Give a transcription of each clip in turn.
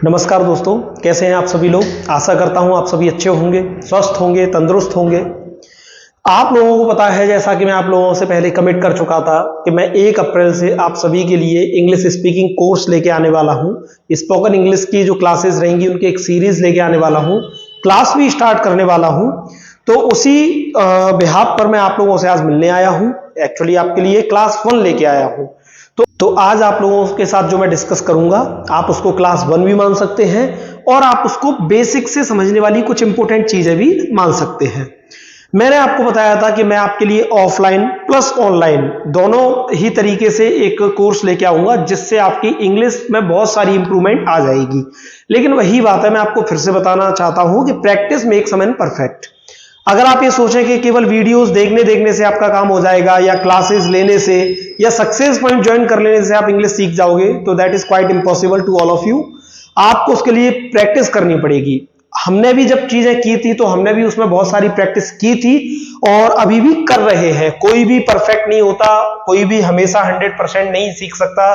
नमस्कार दोस्तों, कैसे हैं आप सभी लोग। आशा करता हूं आप सभी अच्छे होंगे, स्वस्थ होंगे, तंदुरुस्त होंगे। आप लोगों को पता है, जैसा कि मैं आप लोगों से पहले कमिट कर चुका था कि मैं 1 अप्रैल से आप सभी के लिए इंग्लिश स्पीकिंग कोर्स लेके आने वाला हूं। स्पोकन इंग्लिश की जो क्लासेस रहेंगी उनकी एक सीरीज लेके आने वाला हूं, क्लास भी स्टार्ट करने वाला हूं। तो उसी बिहाफ पर मैं आप लोगों से आज मिलने आया हूं। एक्चुअली आपके लिए क्लास 1 लेके आया हूं। तो आज आप लोगों के साथ जो मैं डिस्कस करूंगा, आप उसको क्लास 1 भी मान सकते हैं और आप उसको बेसिक से समझने वाली कुछ इंपॉर्टेंट चीजें भी मान सकते हैं। मैंने आपको बताया था कि मैं आपके लिए ऑफलाइन प्लस ऑनलाइन दोनों ही तरीके से एक कोर्स लेके आऊंगा, जिससे आपकी इंग्लिश में बहुत सारी इंप्रूवमेंट आ जाएगी। लेकिन वही बात है, मैं आपको फिर से बताना चाहता हूं कि practice makes a man perfect. अगर आप ये सोचें कि केवल वीडियोस देखने से आपका काम हो जाएगा, या क्लासेस लेने से, या सक्सेस पॉइंट ज्वाइन कर लेने से आप इंग्लिश सीख जाओगे, तो that is quite impossible to all of you. आपको उसके लिए प्रैक्टिस करनी पड़ेगी। हमने भी जब चीजें की थी तो हमने भी उसमें बहुत सारी प्रैक्टिस की थी और अभी भी कर रहे हैं। कोई भी परफेक्ट नहीं होता, कोई भी हमेशा 100% नहीं सीख सकता।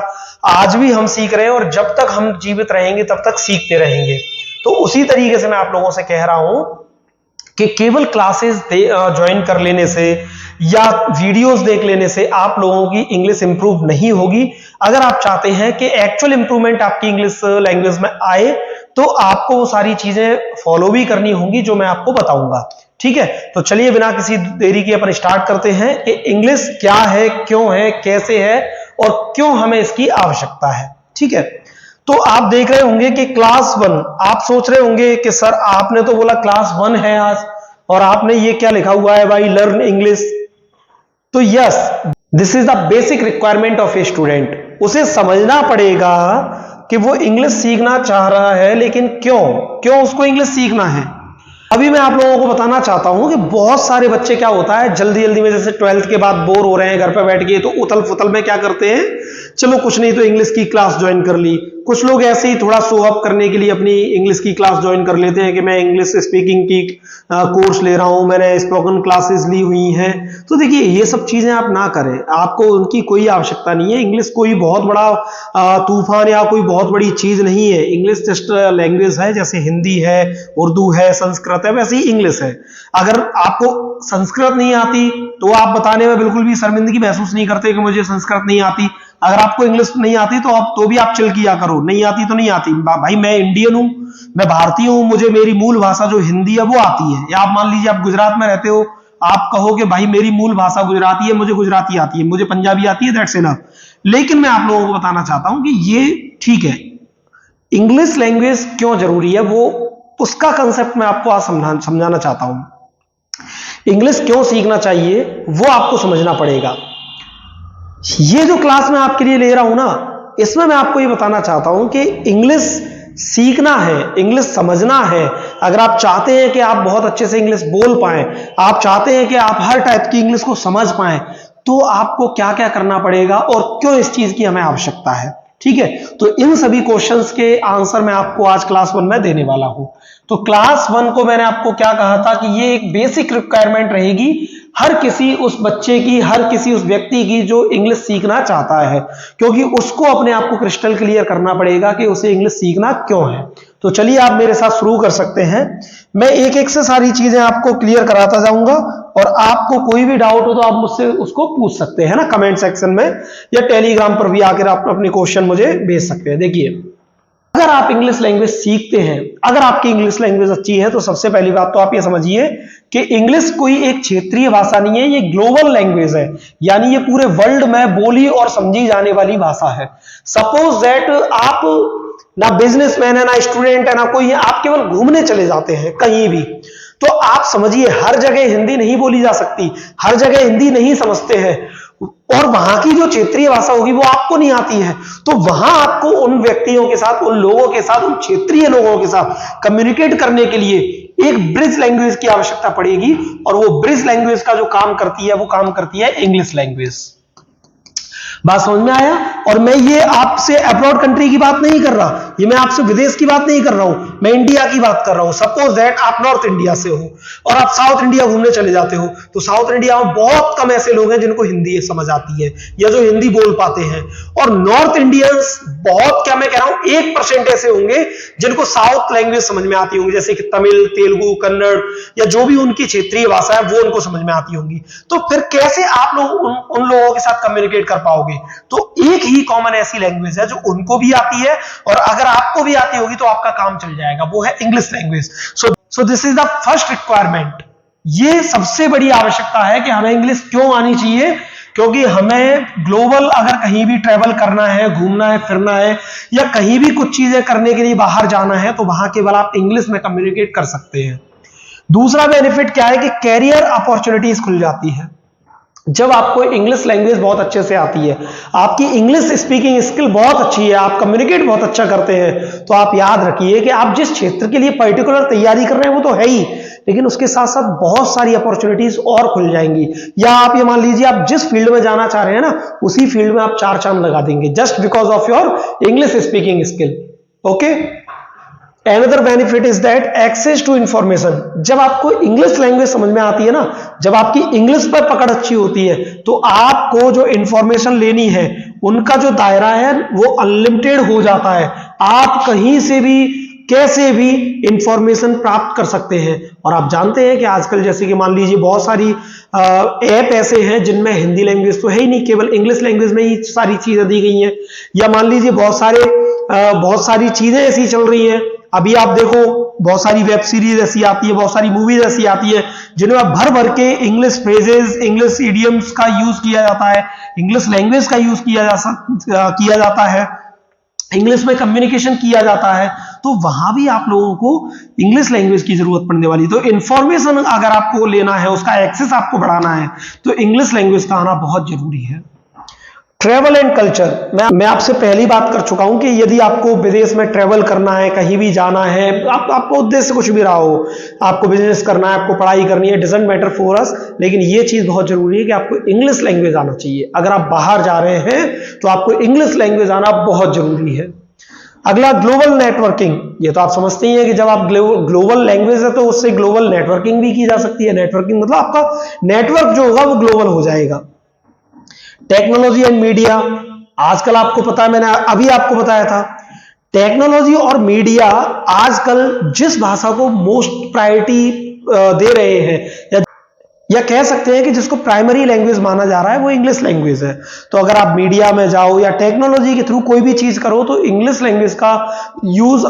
आज भी हम सीख रहे हैं और जब तक हम जीवित रहेंगे तब तक सीखते रहेंगे। तो उसी तरीके से मैं आप लोगों से कह रहा हूं कि केवल क्लासेस ज्वाइन कर लेने से या वीडियोस देख लेने से आप लोगों की इंग्लिश इंप्रूव नहीं होगी। अगर आप चाहते हैं कि एक्चुअल इंप्रूवमेंट आपकी इंग्लिश लैंग्वेज में आए, तो आपको वो सारी चीजें फॉलो भी करनी होंगी जो मैं आपको बताऊंगा। ठीक है, तो चलिए बिना किसी देरी के अपन स्टार्ट करते हैं कि इंग्लिश क्या है, क्यों है, कैसे है और क्यों हमें इसकी आवश्यकता है। ठीक है, तो आप देख रहे होंगे कि क्लास 1, आप सोच रहे होंगे कि सर आपने तो बोला क्लास 1 है आज, और आपने ये क्या लिखा हुआ है भाई, लर्न इंग्लिश। तो yes, this is the basic requirement of a student. उसे समझना पड़ेगा कि वो इंग्लिश सीखना चाह रहा है, लेकिन क्यों उसको इंग्लिश सीखना है। अभी मैं आप लोगों को बताना चाहता हूं कि बहुत सारे बच्चे क्या होता है, जल्दी जल्दी में जैसे 12th के बाद बोर हो रहे हैं घर पे बैठ के, तो उथल फुथल में क्या करते हैं, चलो कुछ नहीं तो इंग्लिश की क्लास ज्वाइन कर ली। कुछ लोग ऐसे ही थोड़ा शो अप करने के लिए अपनी इंग्लिश की क्लास ज्वाइन कर लेते हैं कि मैं इंग्लिश स्पीकिंग की कोर्स ले रहा हूं, मैंने स्पोकन क्लासेस ली हुई हैं। तो देखिए, ये सब चीजें आप ना करें, आपको उनकी कोई आवश्यकता नहीं है। इंग्लिश कोई बहुत बड़ा तूफान या कोई बहुत बड़ी चीज नहीं है। इंग्लिश जस्ट लैंग्वेज है, जैसे हिंदी है, उर्दू है, संस्कृत है, वैसे ही इंग्लिश है। अगर आपको संस्कृत नहीं आती तो आप बताने में बिल्कुल भी शर्मिंदगी महसूस नहीं करते कि मुझे संस्कृत नहीं आती। अगर आपको इंग्लिश नहीं आती तो भी आप चिल किया करो, नहीं आती तो नहीं आती भाई, मैं इंडियन हूं, मैं भारतीय हूं, मुझे मेरी मूल भाषा जो हिंदी है वो आती है। या आप मान लीजिए आप गुजरात में रहते हो, आप कहो कि भाई मेरी मूल भाषा गुजराती है, मुझे गुजराती आती है, मुझे पंजाबी आती है, दैट्स इनफ। लेकिन मैं आप लोगों को बताना चाहता हूं कि ये ठीक है, इंग्लिश लैंग्वेज क्यों जरूरी है, वो उसका कंसेप्ट मैं आपको आज समझाना चाहता हूं। इंग्लिश क्यों सीखना चाहिए वो आपको समझना पड़ेगा। ये जो क्लास मैं आपके लिए ले रहा हूं ना, इसमें मैं आपको ये बताना चाहता हूं कि इंग्लिश सीखना है, इंग्लिश समझना है। अगर आप चाहते हैं कि आप बहुत अच्छे से इंग्लिश बोल पाएं, आप चाहते हैं कि आप हर टाइप की इंग्लिश को समझ पाएं, तो आपको क्या क्या करना पड़ेगा और क्यों इस चीज की हमें आवश्यकता है। ठीक है, तो इन सभी क्वेश्चंस के आंसर मैं आपको आज क्लास 1 में देने वाला हूं। तो क्लास 1 को मैंने आपको क्या कहा था कि ये एक बेसिक रिक्वायरमेंट रहेगी हर किसी उस बच्चे की, हर किसी उस व्यक्ति की जो इंग्लिश सीखना चाहता है, क्योंकि उसको अपने आप को क्रिस्टल क्लियर करना पड़ेगा कि उसे इंग्लिश सीखना क्यों है। तो चलिए आप मेरे साथ शुरू कर सकते हैं। मैं एक एक से सारी चीजें आपको क्लियर कराता जाऊंगा और आपको कोई भी डाउट हो तो आप मुझसे उसको पूछ सकते हैं ना, कमेंट सेक्शन में, या टेलीग्राम पर भी आकर आप अपने क्वेश्चन मुझे भेज सकते हैं। देखिए, अगर आप इंग्लिश लैंग्वेज सीखते हैं, अगर आपकी इंग्लिश लैंग्वेज अच्छी है, तो सबसे पहली बात तो आप ये समझिए कि इंग्लिश कोई एक क्षेत्रीय भाषा नहीं है, ये ग्लोबल लैंग्वेज है। यानी ये पूरे वर्ल्ड में बोली और समझी जाने वाली भाषा है। सपोज दैट आप ना बिजनेसमैन है, ना स्टूडेंट है, ना कोई है, आप केवल घूमने चले जाते हैं कहीं भी, तो आप समझिए हर जगह हिंदी नहीं बोली जा सकती, हर जगह हिंदी नहीं समझते हैं, और वहां की जो क्षेत्रीय भाषा होगी वो आपको नहीं आती है। तो वहां आपको उन व्यक्तियों के साथ, उन लोगों के साथ, उन क्षेत्रीय लोगों के साथ कम्युनिकेट करने के लिए एक ब्रिज लैंग्वेज की आवश्यकता पड़ेगी, और वो ब्रिज लैंग्वेज का जो काम करती है वो काम करती है इंग्लिश लैंग्वेज। बात समझ में आया? और मैं ये आपसे अब्रॉड कंट्री की बात नहीं कर रहा, ये मैं आपसे विदेश की बात नहीं कर रहा हूं, मैं इंडिया की बात कर रहा हूं। सपोज दैट आप नॉर्थ इंडिया से हो और आप साउथ इंडिया घूमने चले जाते हो, तो साउथ इंडिया में बहुत कम ऐसे लोग हैं जिनको हिंदी समझ आती है या जो हिंदी बोल पाते हैं, और नॉर्थ इंडियंस बहुत, क्या मैं कह रहा हूं 1% ऐसे होंगे जिनको साउथ लैंग्वेज समझ में आती होंगी, जैसे कि तमिल, तेलुगु, कन्नड़ या जो भी उनकी क्षेत्रीय भाषा है वो उनको समझ में आती होंगी। तो फिर कैसे आप लोग उन लोगों के साथ कम्युनिकेट कर पाओगे? तो एक ही कॉमन ऐसी लैंग्वेज है जो उनको भी आती है और अगर आपको भी आती होगी तो आपका काम चल जाएगा, वो है English language. So this is the first requirement. ये सबसे बड़ी आवश्यकता है कि हमें इंग्लिश क्यों आनी चाहिए, क्योंकि हमें ग्लोबल अगर कहीं भी ट्रेवल करना है, घूमना है, फिरना है या कहीं भी कुछ चीजें करने के लिए बाहर जाना है तो वहां केवल आप इंग्लिश में कम्युनिकेट कर सकते हैं। दूसरा बेनिफिट क्या है कि कैरियर अपॉर्चुनिटीज खुल जाती है। जब आपको इंग्लिश लैंग्वेज बहुत अच्छे से आती है, आपकी इंग्लिश स्पीकिंग स्किल बहुत अच्छी है, आप कम्युनिकेट बहुत अच्छा करते हैं, तो आप याद रखिए कि आप जिस क्षेत्र के लिए पर्टिकुलर तैयारी कर रहे हैं वो तो है ही, लेकिन उसके साथ साथ बहुत सारी अपॉर्चुनिटीज और खुल जाएंगी। या आप ये मान लीजिए आप जिस फील्ड में जाना चाह रहे हैं ना, उसी फील्ड में आप 4 चांद लगा देंगे just because of your English speaking skill. Okay, Another benefit is that access to information। जब आपको इंग्लिश लैंग्वेज समझ में आती है ना, जब आपकी इंग्लिश पर पकड़ अच्छी होती है, तो आपको जो इंफॉर्मेशन लेनी है उनका जो दायरा है वो अनलिमिटेड हो जाता है। आप कहीं से भी कैसे भी इंफॉर्मेशन प्राप्त कर सकते हैं। और आप जानते हैं कि आजकल जैसे कि मान लीजिए बहुत सारी ऐप ऐसे हैं जिनमें हिंदी लैंग्वेज तो है ही नहीं, केवल इंग्लिश लैंग्वेज में ही सारी चीजें दी गई हैं। या मान लीजिए बहुत सारी चीजें ऐसी चल रही हैं, अभी आप देखो बहुत सारी वेब सीरीज ऐसी आती है, बहुत सारी मूवीज ऐसी आती है जिनमें भर भर के इंग्लिश फ्रेजेस, इंग्लिश इडियम्स का यूज किया जाता है, इंग्लिश लैंग्वेज का यूज किया जाता है, इंग्लिश में कम्युनिकेशन किया जाता है। तो वहां भी आप लोगों को इंग्लिश लैंग्वेज की जरूरत पड़ने वाली। तो इंफॉर्मेशन अगर आपको लेना है, उसका एक्सेस आपको बढ़ाना है, तो इंग्लिश लैंग्वेज का आना बहुत जरूरी है। ट्रेवल एंड कल्चर, मैं आपसे पहली बात कर चुका हूं कि यदि आपको विदेश में ट्रेवल करना है, कहीं भी जाना है, आपको उद्देश्य कुछ भी रहा हो, आपको बिजनेस करना है, आपको पढ़ाई करनी है, डजंट मैटर फॉर अस, लेकिन ये चीज बहुत जरूरी है कि आपको इंग्लिश लैंग्वेज आना चाहिए। अगर आप बाहर जा रहे हैं तो आपको इंग्लिश लैंग्वेज आना बहुत जरूरी है। अगला, ग्लोबल नेटवर्किंग। ये तो आप समझते ही हैं कि जब आप ग्लोबल लैंग्वेज है तो उससे ग्लोबल नेटवर्किंग भी की जा सकती है। नेटवर्किंग मतलब आपका नेटवर्क जो होगा वो ग्लोबल हो जाएगा। टेक्नोलॉजी एंड मीडिया, आजकल आपको पता है, मैंने अभी आपको बताया था, टेक्नोलॉजी और मीडिया आजकल जिस भाषा को मोस्ट प्रायोरिटी दे रहे हैं या कह सकते हैं कि जिसको प्राइमरी लैंग्वेज माना जा रहा है वो इंग्लिश लैंग्वेज है। तो अगर आप मीडिया में जाओ या टेक्नोलॉजी के थ्रू कोई भी चीज करो तो इंग्लिश लैंग्वेज का यूज,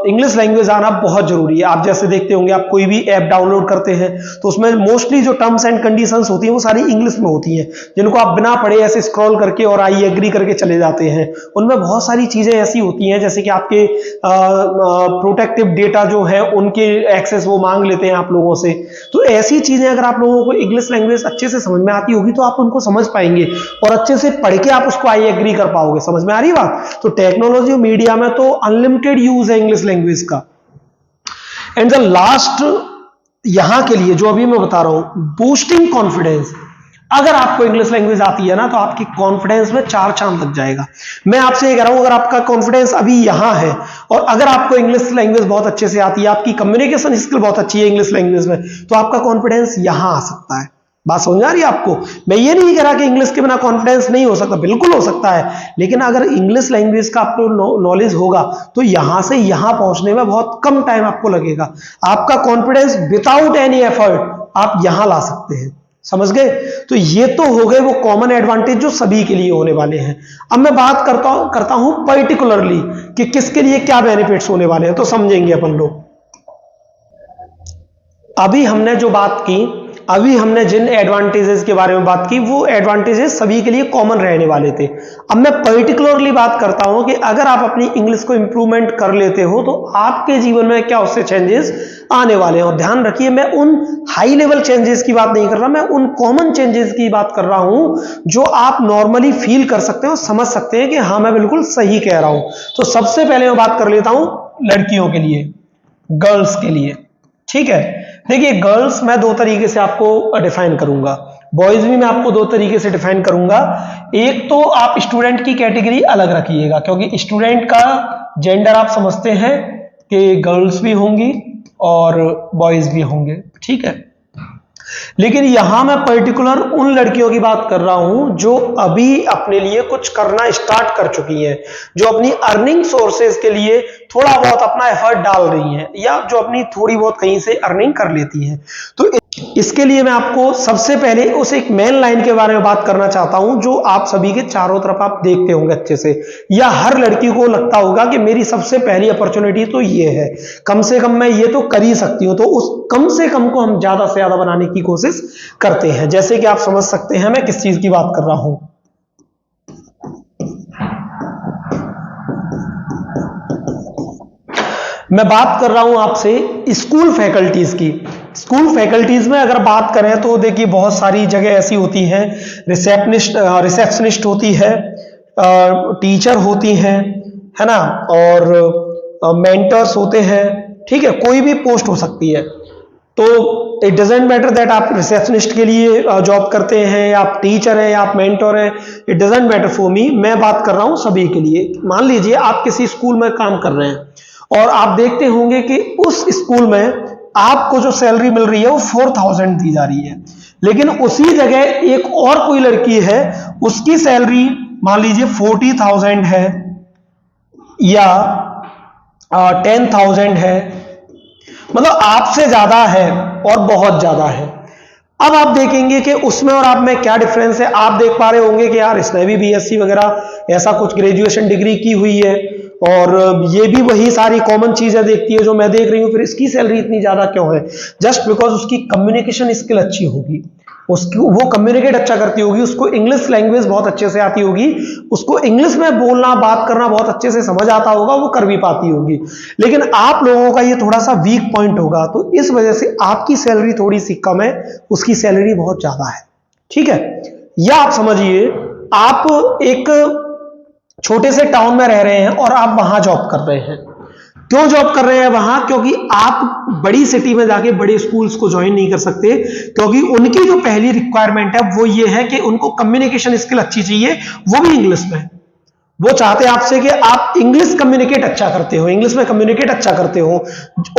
इंग्लिश लैंग्वेज आना बहुत जरूरी है। आप जैसे देखते होंगे, आप कोई भी ऐप डाउनलोड करते हैं तो उसमें मोस्टली जो टर्म्स एंड कंडीशंस होती हैं वो सारी इंग्लिश में होती हैं, जिनको आप बिना पढ़े ऐसे स्क्रॉल करके और आई एग्री करके चले जाते हैं। उनमें बहुत सारी चीजें ऐसी होती हैं जैसे कि आपके प्रोटेक्टिव डेटा जो है उनके एक्सेस वो मांग लेते हैं आप लोगों से। तो ऐसी चीजें अगर आप लोगों को इंग्लिश लैंग्वेज अच्छे से समझ में आती होगी तो आप उनको समझ पाएंगे और अच्छे से पढ़ के आप उसको आई एग्री कर पाओगे। समझ में आ रही बात? तो टेक्नोलॉजी और मीडिया में तो अनलिमिटेड यूज है इंग्लिश लैंग्वेज का। एंड द लास्ट यहां के लिए जो अभी मैं बता रहा हूं, बूस्टिंग कॉन्फिडेंस। अगर आपको इंग्लिश लैंग्वेज आती है ना तो आपकी कॉन्फिडेंस में 4 चांद लग जाएगा। मैं आपसे ये कह रहा हूं, अगर आपका कॉन्फिडेंस अभी यहां है और अगर आपको इंग्लिश लैंग्वेज बहुत अच्छे से आती है, आपकी कम्युनिकेशन स्किल बहुत अच्छी है इंग्लिश लैंग्वेज में, तो आपका कॉन्फिडेंस यहां आ सकता है। बात समझ आ रही है आपको? मैं ये नहीं कह रहा कि इंग्लिश के बिना कॉन्फिडेंस नहीं हो सकता, बिल्कुल हो सकता है, लेकिन अगर इंग्लिश लैंग्वेज का आपको नॉलेज होगा तो यहां से यहां पहुंचने में बहुत कम टाइम आपको लगेगा। आपका कॉन्फिडेंस विदाउट एनी एफर्ट आप यहां ला सकते हैं। समझ गए? तो ये तो हो गए वो कॉमन एडवांटेज जो सभी के लिए होने वाले हैं। अब मैं बात करता हूं पर्टिकुलरली कि किसके लिए क्या बेनिफिट्स होने वाले हैं, तो समझेंगे अपन लोग। अभी हमने जिन एडवांटेजेस के बारे में बात की वो एडवांटेजेस सभी के लिए कॉमन रहने वाले थे। अब मैं पर्टिकुलरली बात करता हूं कि अगर आप अपनी इंग्लिश को इंप्रूवमेंट कर लेते हो तो आपके जीवन में क्या उससे चेंजेस आने वाले हैं। और ध्यान रखिए, मैं उन हाई लेवल चेंजेस की बात नहीं कर रहा, मैं उन कॉमन चेंजेस की बात कर रहा हूं जो आप नॉर्मली फील कर सकते हैं और समझ सकते हैं कि हाँ मैं बिल्कुल सही कह रहा हूं। तो सबसे पहले मैं बात कर लेता हूं लड़कियों के लिए, गर्ल्स के लिए। ठीक है, देखिए गर्ल्स मैं 2 तरीके से आपको डिफाइन करूंगा, बॉयज भी मैं आपको 2 तरीके से डिफाइन करूंगा। एक तो आप स्टूडेंट की कैटेगरी अलग रखिएगा, क्योंकि स्टूडेंट का जेंडर आप समझते हैं कि गर्ल्स भी होंगी और बॉयज भी होंगे, ठीक है। लेकिन यहां मैं पर्टिकुलर उन लड़कियों की बात कर रहा हूं जो अभी अपने लिए कुछ करना स्टार्ट कर चुकी हैं, जो अपनी अर्निंग सोर्सेज के लिए थोड़ा बहुत अपना एफर्ट डाल रही हैं, या जो अपनी थोड़ी बहुत कहीं से अर्निंग कर लेती हैं। तो इसके लिए मैं आपको सबसे पहले उस एक मेन लाइन के बारे में बात करना चाहता हूं जो आप सभी के चारों तरफ आप देखते होंगे अच्छे से, या हर लड़की को लगता होगा कि मेरी सबसे पहली अपॉर्चुनिटी तो ये है, कम से कम मैं ये तो कर ही सकती हूं। तो उस कम से कम को हम ज्यादा से ज्यादा बनाने की कोशिश करते हैं। जैसे कि आप समझ सकते हैं मैं किस चीज की बात कर रहा हूं। मैं बात कर रहा हूं आपसे स्कूल फैकल्टीज की। स्कूल फैकल्टीज में अगर बात करें तो देखिए बहुत सारी जगह ऐसी होती हैं, रिसेप्शनिस्ट होती है, टीचर होती हैं, है ना, और मेंटर्स होते हैं, ठीक है, कोई भी पोस्ट हो सकती है। तो इट डजेंट मैटर दैट आप रिसेप्शनिस्ट के लिए जॉब करते हैं, या आप टीचर हैं, या आप मेंटर हैं, it doesn't matter for me. मैं बात कर रहा हूं सभी के लिए। मान लीजिए आप किसी स्कूल में काम कर रहे हैं और आप देखते होंगे कि उस स्कूल में आपको जो सैलरी मिल रही है वो 4000 दी जा रही है, लेकिन उसी जगह एक और कोई लड़की है, उसकी सैलरी मान लीजिए 40,000 है या 10,000 है, मतलब आपसे ज्यादा है और बहुत ज्यादा है। अब आप देखेंगे कि उसमें और आप में क्या डिफरेंस है। आप देख पा रहे होंगे कि यार इसने भी बीएससी वगैरह ऐसा कुछ ग्रेजुएशन डिग्री की हुई है, और ये भी वही सारी कॉमन चीजें देखती है जो मैं देख रही हूं, फिर इसकी सैलरी इतनी ज्यादा क्यों है? जस्ट बिकॉज उसकी कम्युनिकेशन स्किल अच्छी होगी, उसकी वो कम्युनिकेट अच्छा करती होगी, उसको इंग्लिश लैंग्वेज बहुत अच्छे से आती होगी, उसको इंग्लिश में बोलना बात करना बहुत अच्छे से समझ आता होगा, वो कर भी पाती होगी। लेकिन आप लोगों का ये थोड़ा सा वीक पॉइंट होगा, तो इस वजह से आपकी सैलरी थोड़ी सी कम है, उसकी सैलरी बहुत ज्यादा है, ठीक है। या आप समझिए आप एक छोटे से टाउन में रह रहे हैं और आप वहां जॉब कर रहे हैं। क्यों जॉब कर रहे हैं वहां? क्योंकि आप बड़ी सिटी में जाके बड़े स्कूल्स को ज्वाइन नहीं कर सकते, क्योंकि उनकी जो पहली रिक्वायरमेंट है वो ये है कि उनको कम्युनिकेशन स्किल अच्छी चाहिए, वो भी इंग्लिश में। वो चाहते हैं आपसे कि आप इंग्लिश कम्युनिकेट अच्छा करते हो, इंग्लिश में कम्युनिकेट अच्छा करते हो,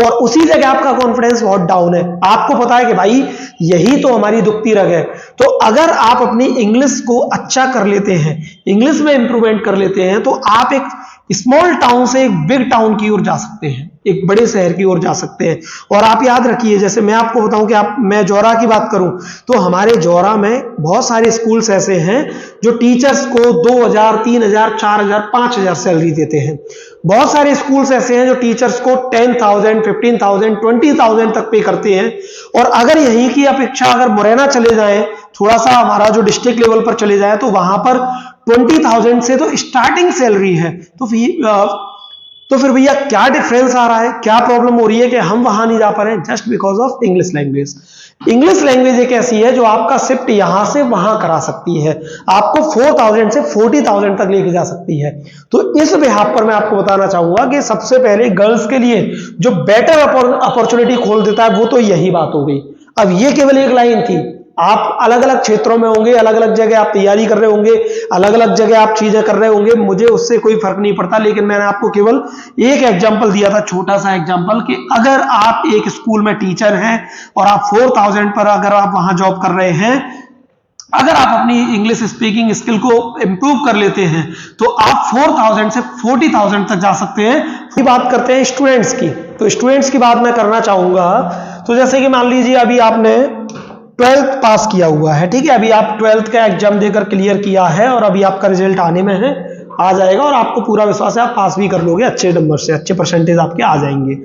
और उसी जगह आपका कॉन्फिडेंस बहुत डाउन है। आपको पता है कि भाई यही तो हमारी दुखती रग है। तो अगर आप अपनी इंग्लिश को अच्छा कर लेते हैं, इंग्लिश में इंप्रूवमेंट कर लेते हैं, तो आप एक स्मॉल टाउन से एक बिग टाउन की ओर जा सकते हैं, एक बड़े शहर की ओर जा सकते हैं। और आप याद रखिए, जैसे मैं आपको बताऊं कि मैं जौरा की बात करूं, तो हमारे जौरा में बहुत सारे स्कूल्स ऐसे हैं जो टीचर्स को 2000, 3000, 4000, 5000 सैलरी देते हैं। बहुत सारे स्कूल्स ऐसे हैं जो टीचर्स को 10,000, 15,000, 20,000 तक पे करते हैं। और अगर यहीं की अपेक्षा अगर मुरैना चले जाएं, थोड़ा सा हमारा जो डिस्ट्रिक्ट लेवल पर चले जाए, तो वहां पर 20,000 से तो स्टार्टिंग सैलरी है। तो फिर भैया क्या डिफरेंस आ रहा है, क्या प्रॉब्लम हो रही है कि हम वहां नहीं जा पा रहे हैं? Just because of English language. English language एक ऐसी है जो आपका शिफ्ट यहां से वहां करा सकती है, आपको 4,000 से 40,000 तक लेके जा सकती है। तो इस बिहाफ पर मैं आपको बताना चाहूंगा कि सबसे पहले गर्ल्स के लिए जो बेटर अपॉर्चुनिटी खोल देता है वो तो यही बात हो गई। अब ये केवल एक लाइन थी, आप अलग अलग क्षेत्रों में होंगे, अलग अलग जगह आप तैयारी कर रहे होंगे, अलग अलग जगह आप चीजें कर रहे होंगे, मुझे उससे कोई फर्क नहीं पड़ता। लेकिन मैंने आपको केवल एक एग्जांपल दिया था, छोटा सा एग्जांपल, कि अगर आप एक स्कूल में टीचर हैं और आप 4,000 पर अगर आप वहां जॉब कर रहे हैं, अगर आप अपनी इंग्लिश स्पीकिंग स्किल को इंप्रूव कर लेते हैं, तो आप 4,000 से 40,000 तक जा सकते हैं। बात करते हैं स्टूडेंट्स की। तो स्टूडेंट्स की बात मैं करना चाहूंगा। तो जैसे कि मान लीजिए अभी आपने 12th पास किया हुआ है, ठीक है, अभी आप 12th का एग्जाम देकर क्लियर किया है और अभी आपका रिजल्ट आने में है, आ जाएगा, और आपको पूरा विश्वास है आप पास भी कर लोगे, अच्छे नंबर से, अच्छे परसेंटेज आपके आ जाएंगे।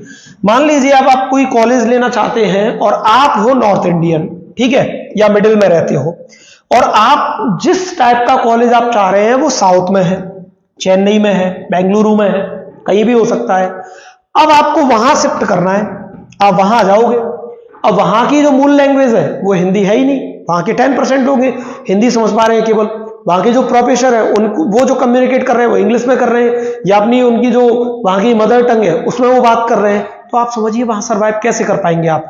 मान लीजिए अब आप कोई कॉलेज लेना चाहते हैं और आप हो नॉर्थ इंडियन, ठीक है, या मिडिल में रहते हो, और आप जिस टाइप का कॉलेज आप चाह रहे हैं वो साउथ में है, चेन्नई में है, बेंगलुरु में है, कहीं भी हो सकता है। अब आपको वहां शिफ्ट करना है, आप वहां आ जाओगे। अब वहां की जो मूल लैंग्वेज है वो हिंदी है ही नहीं, वहां के 10% लोग हिंदी समझ पा रहे हैं केवल, वहां के जो प्रोफेसर है उनको वो जो कम्युनिकेट कर रहे हैं वो इंग्लिश में कर रहे हैं, या अपनी उनकी जो वहां की मदर टंग है उसमें वो बात कर रहे हैं। तो आप समझिए वहां सर्वाइव कैसे कर पाएंगे आप।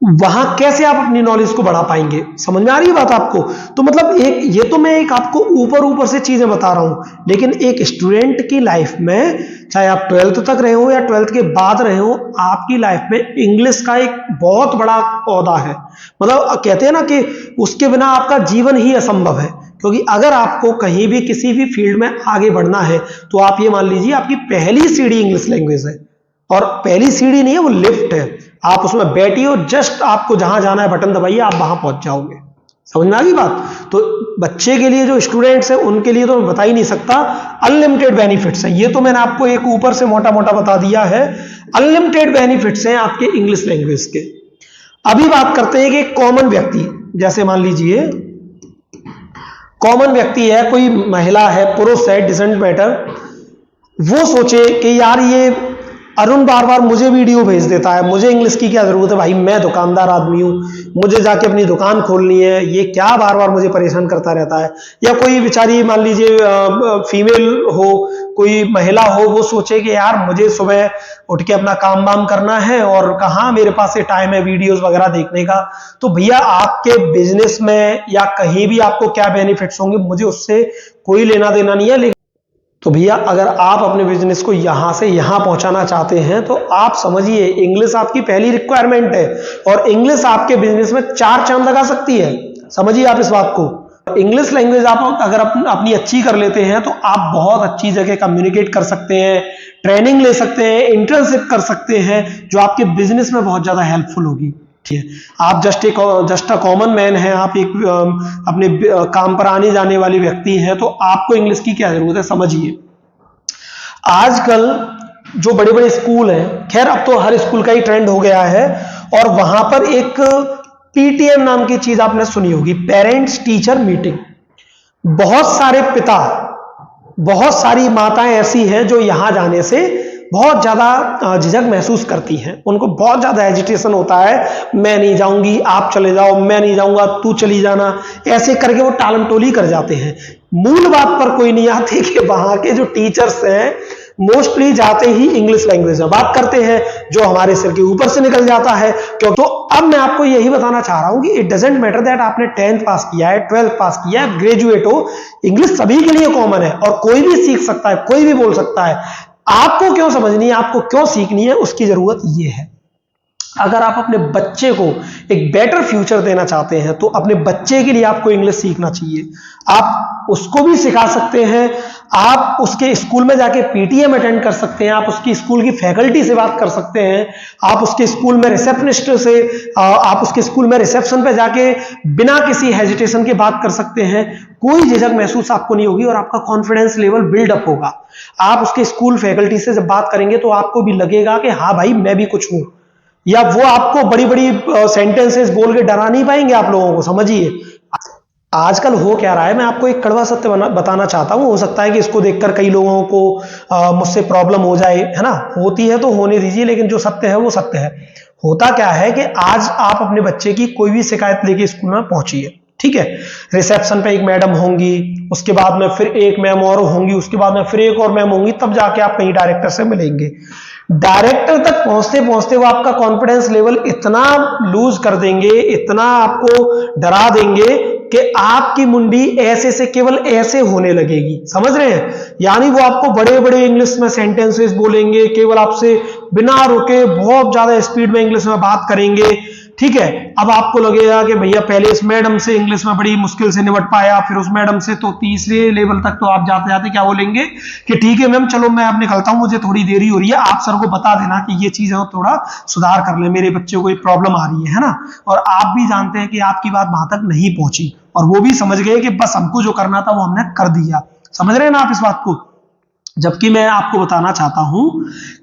वहां कैसे आप अपनी नॉलेज को बढ़ा पाएंगे। समझ में आ रही है बात आपको? तो मतलब ये तो मैं एक आपको ऊपर ऊपर से चीजें बता रहा हूं, लेकिन एक स्टूडेंट की लाइफ में, चाहे आप 12th तक रहे हो या 12th के बाद रहे हो, आपकी लाइफ में इंग्लिश का एक बहुत बड़ा पौधा है। मतलब कहते हैं ना कि उसके बिना आपका जीवन ही असंभव है। क्योंकि अगर आपको कहीं भी किसी भी फील्ड में आगे बढ़ना है, तो आप ये मान लीजिए आपकी पहली सीढ़ी इंग्लिश लैंग्वेज है। और पहली सीढ़ी नहीं है, वो लिफ्ट है। आप उसमें बैठिए और जस्ट आपको जहां जाना है बटन दबाइए, आप वहां पहुंच जाओगे। समझ में आ गई बात? तो बच्चे के लिए, जो स्टूडेंट्स हैं, उनके लिए तो मैं बता ही नहीं सकता। अनलिमिटेड बेनिफिट्स हैं। ये तो मैंने आपको एक ऊपर से मोटा मोटा बता दिया है। अनलिमिटेड बेनिफिट्स हैं आपके इंग्लिश लैंग्वेज के। अभी बात करते हैं कि कॉमन व्यक्ति, जैसे मान लीजिए कॉमन व्यक्ति है, कोई महिला है, पुरुष है, डिसेंट मैटर, वो सोचे कि यार ये अरुण बार बार मुझे वीडियो भेज देता है, मुझे इंग्लिश की क्या जरूरत है, भाई मैं दुकानदार आदमी हूं, मुझे जाके अपनी दुकान खोलनी है, ये क्या बार बार मुझे परेशान करता रहता है। या कोई बेचारी मान लीजिए फीमेल हो, कोई महिला हो, वो सोचे कि यार मुझे सुबह उठ के अपना काम वाम करना है और कहाँ मेरे पास ये टाइम है वीडियोस वगैरह देखने का। तो भैया आपके बिजनेस में या कहीं भी आपको क्या बेनिफिट्स होंगे, मुझे उससे कोई लेना देना नहीं है। लेकिन तो भैया अगर आप अपने बिजनेस को यहां से यहां पहुंचाना चाहते हैं, तो आप समझिए इंग्लिश आपकी पहली रिक्वायरमेंट है। और इंग्लिश आपके बिजनेस में 4 चांद लगा सकती है। समझिए आप इस बात को। इंग्लिश लैंग्वेज आप अगर अपनी अच्छी कर लेते हैं, तो आप बहुत अच्छी जगह कम्युनिकेट कर सकते हैं, ट्रेनिंग ले सकते हैं, इंटर्नशिप कर सकते हैं, जो आपके बिजनेस में बहुत ज्यादा हेल्पफुल होगी। ठीक है, आप जस्ट अ कॉमन मैन है, आप एक अपने काम पर आने जाने वाले व्यक्ति हैं, तो आपको इंग्लिश की क्या जरूरत है, समझिए। आजकल जो बड़े बड़े स्कूल हैं, खैर अब तो हर स्कूल का ही ट्रेंड हो गया है, और वहां पर एक पीटीएम नाम की चीज आपने सुनी होगी, पेरेंट्स टीचर मीटिंग। बहुत सारे पिता, बहुत सारी माताएं ऐसी हैं जो यहां जाने से बहुत ज्यादा झिझक महसूस करती हैं। उनको बहुत ज्यादा एजिटेशन होता है, मैं नहीं जाऊंगी, आप चले जाओ, मैं नहीं जाऊंगा, तू चली जाना, ऐसे करके वो टालमटोली कर जाते हैं। मूल बात पर कोई नहीं आते कि वहां के जो टीचर्स हैं मोस्टली जाते ही इंग्लिश लैंग्वेज में बात करते हैं, जो हमारे सिर के ऊपर से निकल जाता है। क्यों? तो अब मैं आपको यही बताना चाह रहा हूं कि इट डजेंट मैटर दैट आपने 10th पास किया है, 12th पास किया है, ग्रेजुएट हो, इंग्लिश सभी के लिए कॉमन है और कोई भी सीख सकता है, कोई भी बोल सकता है। आपको क्यों समझनी है, आपको क्यों सीखनी है, उसकी जरूरत यह है। अगर आप अपने बच्चे को एक बेटर फ्यूचर देना चाहते हैं, तो अपने बच्चे के लिए आपको इंग्लिश सीखना चाहिए। आप उसको भी सिखा सकते हैं, आप उसके स्कूल में जाके पीटीएम अटेंड कर सकते हैं, आप उसकी स्कूल की फैकल्टी से बात कर सकते हैं, आप उसके स्कूल में रिसेप्शनिस्ट से, आप उसके स्कूल में रिसेप्शन पे जाके बिना किसी हेजिटेशन के बात कर सकते हैं। कोई झिझक महसूस आपको नहीं होगी और आपका कॉन्फिडेंस लेवल बिल्डअप होगा। आप उसके स्कूल फैकल्टी से जब बात करेंगे, तो आपको भी लगेगा कि हाँ भाई मैं भी कुछ हूं। या वो आपको बड़ी बड़ी सेंटेंसेस बोल के डरा नहीं पाएंगे आप लोगों को। समझिए आजकल हो क्या रहा है, मैं आपको एक कड़वा सत्य बताना चाहता हूं। हो सकता है कि इसको देखकर कई लोगों को मुझसे प्रॉब्लम हो जाए, है ना, होती है तो होने दीजिए, लेकिन जो सत्य है वो सत्य है। होता क्या है कि आज आप अपने बच्चे की कोई भी शिकायत लेके स्कूल में पहुंचिए, ठीक है, रिसेप्शन पे एक मैडम होंगी, उसके बाद में फिर एक मैम और होंगी, उसके बाद में फिर एक और मैम होंगी, तब जाके आप कहीं डायरेक्टर से मिलेंगे। डायरेक्टर तक पहुंचते पहुंचते वो आपका कॉन्फिडेंस लेवल इतना लूज कर देंगे, इतना आपको डरा देंगे कि आपकी मुंडी ऐसे से केवल ऐसे होने लगेगी। समझ रहे हैं? यानी वो आपको बड़े बड़े इंग्लिश में सेंटेंसेस बोलेंगे, केवल आपसे बिना रुके बहुत ज्यादा स्पीड में इंग्लिश में बात करेंगे, ठीक है। अब आपको लगेगा कि भैया पहले इस मैडम से इंग्लिश में बड़ी मुश्किल से निपट पाया, फिर उस मैडम से, तो तीसरे लेवल तक तो आप जाते जाते क्या बोलेंगे कि ठीक है मैम, चलो मैं अब निकलता हूं, मुझे थोड़ी देरी हो रही है, आप सर को बता देना कि ये चीज है थोड़ा सुधार कर ले, मेरे बच्चे को एक प्रॉब्लम आ रही है ना। और आप भी जानते हैं कि आपकी बात वहां तक नहीं पहुंची और वो भी समझ गए कि बस हमको जो करना था वो हमने कर दिया। समझ रहे हैं ना आप इस बात को? जबकि मैं आपको बताना चाहता हूं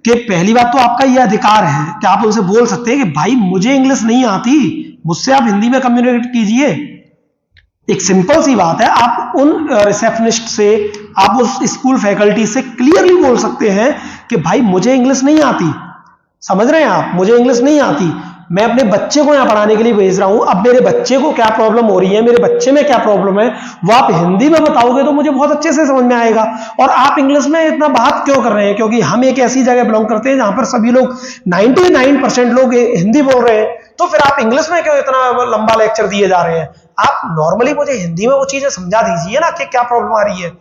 कि पहली बात तो आपका यह अधिकार है कि आप उनसे बोल सकते हैं कि भाई मुझे इंग्लिश नहीं आती, मुझसे आप हिंदी में कम्युनिकेट कीजिए। एक सिंपल सी बात है, आप उन रिसेप्शनिस्ट से, आप उस स्कूल फैकल्टी से क्लियरली बोल सकते हैं कि भाई मुझे इंग्लिश नहीं आती। समझ रहे हैं आप? मुझे इंग्लिश नहीं आती, मैं अपने बच्चे को यहां पढ़ाने के लिए भेज रहा हूं, अब मेरे बच्चे को क्या प्रॉब्लम हो रही है, मेरे बच्चे में क्या प्रॉब्लम है, वो आप हिंदी में बताओगे तो मुझे बहुत अच्छे से समझ में आएगा। और आप इंग्लिश में इतना बात क्यों कर रहे हैं? क्योंकि हम एक ऐसी जगह बिलोंग करते हैं जहां पर सभी लोग 99% लोग हिंदी बोल रहे हैं। तो फिर आप इंग्लिश में क्यों इतना लंबा लेक्चर दिए जा रहे हैं? आप नॉर्मली मुझे हिंदी में वो चीजें समझा दीजिए ना कि क्या प्रॉब्लम आ रही है।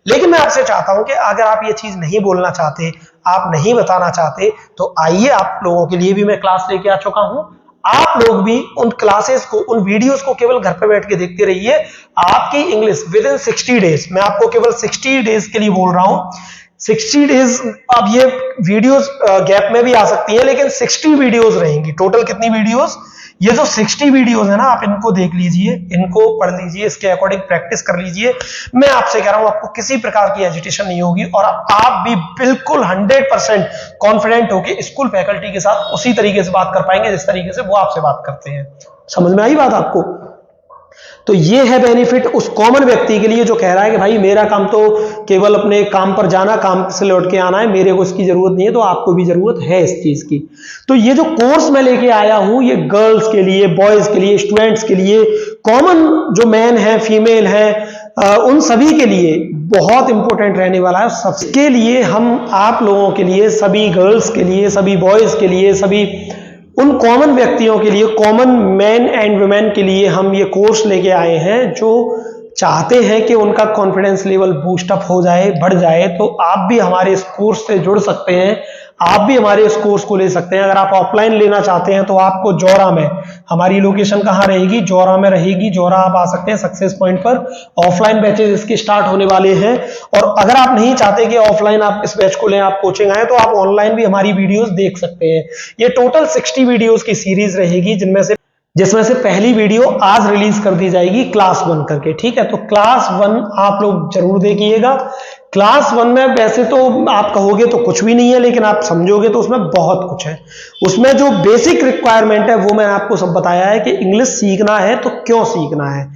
लेकिन मैं आपसे चाहता हूं कि अगर आप ये चीज नहीं बोलना चाहते, आप नहीं बताना चाहते, तो आइए, आप लोगों के लिए भी मैं क्लास लेके आ चुका हूं। आप लोग भी उन क्लासेस को, उन वीडियोस को केवल घर पे बैठ के देखते रहिए। आपकी इंग्लिश विद इन 60 डेज, मैं आपको केवल 60 डेज के लिए बोल रहा हूं, 60 डेज। अब ये वीडियोस गैप में भी आ सकती हैं, लेकिन 60 वीडियोस रहेंगी। टोटल कितनी वीडियोस? ये जो 60 वीडियोस है ना, आप इनको देख लीजिए, इनको पढ़ लीजिए, इसके अकॉर्डिंग प्रैक्टिस कर लीजिए। मैं आपसे कह रहा हूं, आपको किसी प्रकार की एजिटेशन नहीं होगी और आप भी बिल्कुल 100% कॉन्फिडेंट होकर स्कूल फैकल्टी के साथ उसी तरीके से बात कर पाएंगे जिस तरीके से वो आपसे बात करते हैं। समझ में आई बात आपको? तो ये है बेनिफिट उस कॉमन व्यक्ति के लिए जो कह रहा है कि भाई मेरा काम तो केवल अपने काम पर जाना, काम से लौट के आना है, मेरे को इसकी जरूरत नहीं है। तो आपको भी जरूरत है इस चीज की। तो ये जो कोर्स मैं लेके आया हूं, ये गर्ल्स के लिए, बॉयज के लिए, स्टूडेंट्स के लिए, कॉमन जो मैन है, फीमेल है, उन सभी के लिए बहुत इंपॉर्टेंट रहने वाला है। सबके लिए, हम आप लोगों के लिए, सभी गर्ल्स के लिए, सभी बॉयज के लिए, सभी उन कॉमन व्यक्तियों के लिए, कॉमन मैन एंड वुमेन के लिए हम ये कोर्स लेके आए हैं जो चाहते हैं कि उनका कॉन्फिडेंस लेवल बूस्ट अप हो जाए, बढ़ जाए। तो आप भी हमारे इस कोर्स से जुड़ सकते हैं, आप भी हमारे इस कोर्स को ले सकते हैं। अगर आप ऑफलाइन लेना चाहते हैं तो आपको जौरा में, हमारी लोकेशन कहाँ रहेगी? जौरा में रहेगी। जौरा आप आ सकते हैं सक्सेस पॉइंट पर। ऑफलाइन बैचेज इसके स्टार्ट होने वाले हैं। और अगर आप नहीं चाहते कि ऑफलाइन आप इस बैच को लें, आप कोचिंग आए, तो आप ऑनलाइन भी हमारी वीडियोस देख सकते हैं। ये टोटल 60 वीडियोस की सीरीज रहेगी, जिसमें से पहली वीडियो आज रिलीज कर दी जाएगी क्लास 1 करके। ठीक है, तो क्लास 1 आप लोग जरूर देखिएगा। क्लास 1 में वैसे तो आप कहोगे तो कुछ भी नहीं है, लेकिन आप समझोगे तो उसमें बहुत कुछ है। उसमें जो बेसिक रिक्वायरमेंट है वो मैंने आपको सब बताया है कि इंग्लिश सीखना है तो क्यों सीखना है।